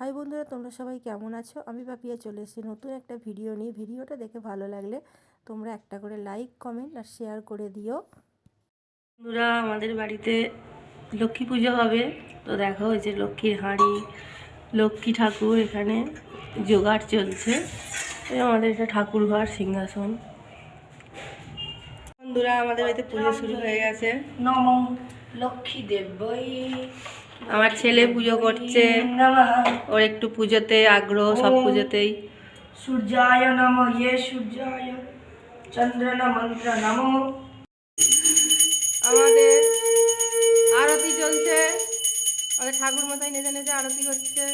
High বন্ধুরা, তোমরা সবাই কেমন আছো? আমি পাপিয়া চলে এসেছি নতুন একটা ভিডিও নিয়ে। ভিডিওটা দেখে ভালো লাগলে তোমরা একটা করে লাইক, কমেন্ট আর শেয়ার করে দিও। বন্ধুরা, আমাদের বাড়িতে লক্ষ্মী পুজো হবে, তো দেখো এই যে লক্ষ্মীর হাঁড়ি, লক্ষ্মী ঠাকুর এখানে জোগাড় চলছে। আমাদের এটা ঠাকুর ঘর, সিংহাসন। বন্ধুরা, আমাদের বাড়িতে পুজো শুরু হয়ে গেছে। নম লক্ষ্মী দেবী। আমার ছেলে পুজো করছে, ওর একটু পুজোতে আগ্রহ, সব পুজোতেই। সূর্যায় নম, ইয়ে সূর্যায় চন্দ্রন মন্ত্র নম। আমাদের আরতি চলছে, আমাদের ঠাকুর মশাই নেচে নেচে আরতি করছে।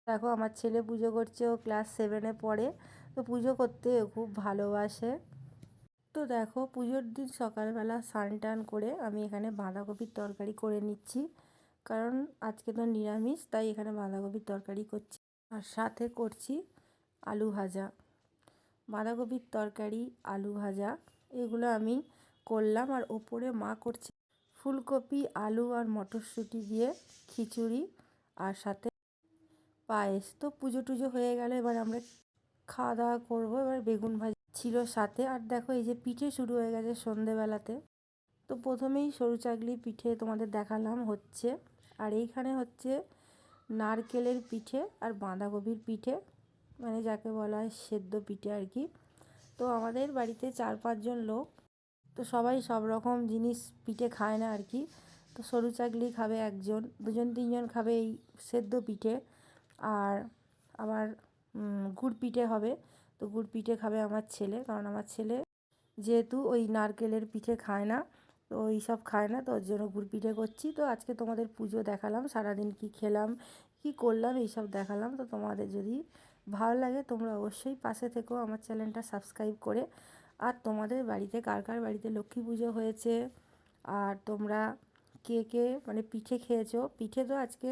দেখো আমার ছেলে পুজো করছে, ও ক্লাস 7-এ পড়ে, তো পুজো করতে খুব ভালোবাসে। তো দেখো পুজোর দিন সকালবেলা স্নান টান করে আমি এখানে বাঁধাকপির তরকারি করে নিচ্ছি, কারণ আজকে তো নিরামিষ, তাই এখানে বাঁধাকপির তরকারি করছি। আর সাথে করছি আলু ভাজা। বাঁধাকপির তরকারি, আলু ভাজা এগুলো আমি করলাম। আর ওপরে মা করছে ফুলকপি, আলু আর মটরশুঁটি দিয়ে খিচুড়ি আর সাথে পায়েস। তো পুজো টুজো হয়ে গেলে এবার আমরা খাওয়া দাওয়া করবো। এবার বেগুন ভাজি ছিল সাথে। আর দেখো এই যে পিঠে শুরু হয়ে গেছে সন্ধেবেলাতে। তো প্রথমেই সরু চাকলি পিঠে তোমাদের দেখালাম হচ্ছে। আর এইখানে হচ্ছে নারকেলের পিঠে আর বাঁধাকপির পিঠে, মানে যাকে বলা হয় সেদ্ধ পিঠে আর কি। তো আমাদের বাড়িতে 4-5 জন লোক, তো সবাই সব রকম জিনিস পিঠে খায় না আর কি। তো সরু চাকলি খাবে একজন, 2-3 জন খাবে এই সেদ্ধ পিঠে। আর আবার গুড় পিঠে হবে। তো গুড় পিঠে খাবে আমার ছেলে, কারণ আমার ছেলে যেহেতু ওই নারকেলের পিঠে খায় না, তো ওই সব খায় না, তো ওর জন্য গুড় পিঠে করছি। তো আজকে তোমাদের পুজো দেখালাম, সারাদিন কি খেলাম কি করলাম এইসব দেখালাম। তো তোমাদের যদি ভালো লাগে তোমরা অবশ্যই পাশে থেকো আমার চ্যানেলটা সাবস্ক্রাইব করে। আর তোমাদের বাড়িতে কার কার বাড়িতে লক্ষ্মী পুজো হয়েছে, আর তোমরা কে কে মানে পিঠে খেয়েছো? পিঠে তো আজকে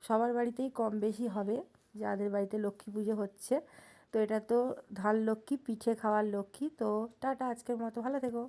সবার বাড়িতেই কম বেশি হবে, যাদের বাড়িতে লক্ষ্মী পুজো হচ্ছে। তো এটা তো ধান লক্ষ্মী, পিঠে খাওয়ার লক্ষ্মী। তো টাটা, আজকের মতো ভালো থেকো।